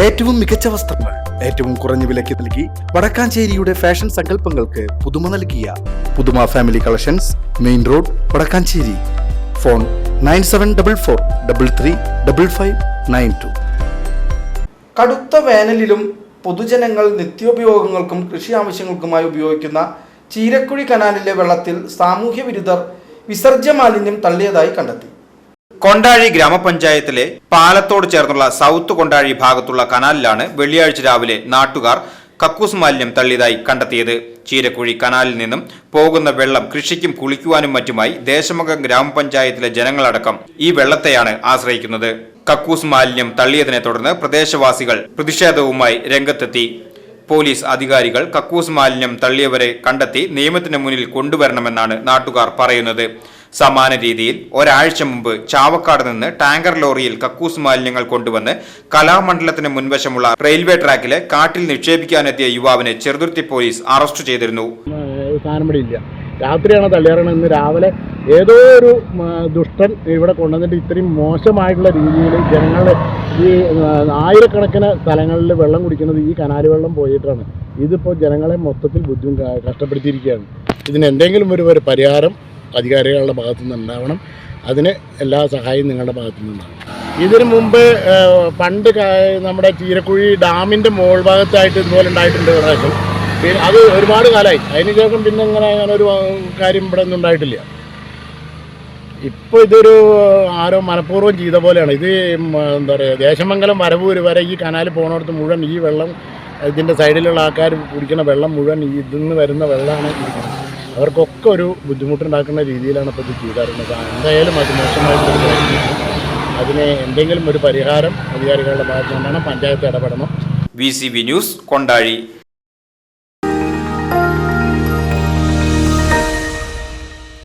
ഏറ്റവും മികച്ച വസ്ത്രങ്ങൾ ഏറ്റവും കുറഞ്ഞ വിലയ്ക്ക് നൽകി വടക്കാഞ്ചേരിയുടെ ഫാഷൻ സങ്കല്പങ്ങൾക്ക് പുതുമ നൽകിയ പുതുമ family collections, main road, Vadakkanchery. Phone 9744335592. കടുത്ത വേനലിലും പൊതുജനങ്ങൾ നിത്യോപയോഗങ്ങൾക്കും കൃഷി ആവശ്യങ്ങൾക്കുമായി ഉപയോഗിക്കുന്ന ചീരക്കുഴി കനാലിലെ വെള്ളത്തിൽ സാമൂഹ്യ വിരുദ്ധർ വിസർജ്യ മാലിന്യം തള്ളിയതായി കണ്ടെത്തി. കൊണ്ടാഴി ഗ്രാമപഞ്ചായത്തിലെ പാലത്തോട് ചേർന്നുള്ള സൗത്ത് കൊണ്ടാഴി ഭാഗത്തുള്ള കനാലിലാണ് വെള്ളിയാഴ്ച രാവിലെ നാട്ടുകാർ കക്കൂസ് മാലിന്യം തള്ളിയതായി കണ്ടെത്തിയത്. ചീരക്കുഴി കനാലിൽ നിന്നും പോകുന്ന വെള്ളം കൃഷിക്കും കുളിക്കുവാനും മറ്റുമായി ദേശമംഗം ഗ്രാമപഞ്ചായത്തിലെ ജനങ്ങളടക്കം ഈ വെള്ളത്തെയാണ് ആശ്രയിക്കുന്നത്. കക്കൂസ് മാലിന്യം തള്ളിയതിനെ തുടർന്ന് പ്രദേശവാസികൾ പ്രതിഷേധവുമായി രംഗത്തെത്തി. പോലീസ് അധികാരികൾ കക്കൂസ് മാലിന്യം തള്ളിയവരെ കണ്ടെത്തി നിയമത്തിന് മുന്നിൽ കൊണ്ടുവരണമെന്നാണ് നാട്ടുകാർ പറയുന്നത്. സമാന രീതിയിൽ ഒരാഴ്ച മുമ്പ് ചാവക്കാട് നിന്ന് ടാങ്കർ ലോറിയിൽ കക്കൂസ് മാലിന്യങ്ങൾ കൊണ്ടുവന്ന് കലാമണ്ഡലത്തിന് മുൻവശമുള്ള റെയിൽവേ ട്രാക്കിലെ കാട്ടിൽ നിക്ഷേപിക്കാനെത്തിയ യുവാവിനെ ചെറുതുരുത്തി പോലീസ് അറസ്റ്റ് ചെയ്തിരുന്നു. രാത്രിയാണ് തള്ളിയാറാണ്. ഇന്ന് രാവിലെ ഏതോ ഒരു ദുഷ്ടൻ ഇവിടെ കൊണ്ടുവന്നിട്ട് ഇത്രയും മോശമായിട്ടുള്ള രീതിയിൽ ജനങ്ങളുടെ ഈ ആയിരക്കണക്കിന് സ്ഥലങ്ങളിൽ വെള്ളം കുടിക്കുന്നത് ഈ കനാല് വെള്ളം പോയിട്ടാണ്. ഇതിപ്പോൾ ജനങ്ങളെ മൊത്തത്തിൽ കഷ്ടപ്പെടുത്തിയിരിക്കുകയാണ്. ഇതിന് എന്തെങ്കിലും ഒരു പരിഹാരം അധികാരികളുടെ ഭാഗത്തു നിന്ന് ഉണ്ടാവണം. അതിന് എല്ലാ സഹായവും നിങ്ങളുടെ ഭാഗത്തു നിന്നുണ്ടാകും. ഇതിനു മുമ്പ് പണ്ട് നമ്മുടെ ചീരക്കുഴി ഡാമിൻ്റെ മുകൾ ഭാഗത്തായിട്ട് ഇതുപോലെ ഉണ്ടായിട്ടുണ്ട് പ്രാവശ്യം. പിന്നെ അത് ഒരുപാട് കാലമായി. അതിനുശേഷം പിന്നെ അങ്ങനെ ഒരു കാര്യം ഇവിടെ ഒന്നും ഉണ്ടായിട്ടില്ല. ഇപ്പോൾ ഇതൊരു ആരോ മനഃപൂർവ്വം ചെയ്ത പോലെയാണ്. ഇത് എന്താ പറയുക, ദേശമംഗലം വരവൂര് വരെ ഈ കനാൽ പോകുന്നിടത്ത് മുഴുവൻ ഈ വെള്ളം, ഇതിൻ്റെ സൈഡിലുള്ള ആൾക്കാർ കുടിക്കുന്ന വെള്ളം മുഴുവൻ ഇതിൽ നിന്ന് വരുന്ന വെള്ളമാണ് കുടിക്കുന്നത്. അവർക്കൊക്കെ ഒരു ബുദ്ധിമുട്ടുണ്ടാക്കുന്ന രീതിയിലാണ് ഇപ്പോൾ ഇത് ചെയ്താറുള്ളത്. എന്തായാലും അത് മോശമായിട്ട് അതിന് എന്തെങ്കിലും ഒരു പരിഹാരം അധികാരികളുടെ ഭാഗത്തു നിന്നാണ്. പഞ്ചായത്ത് ഇടപെടണം. VCV news, Kondazhy.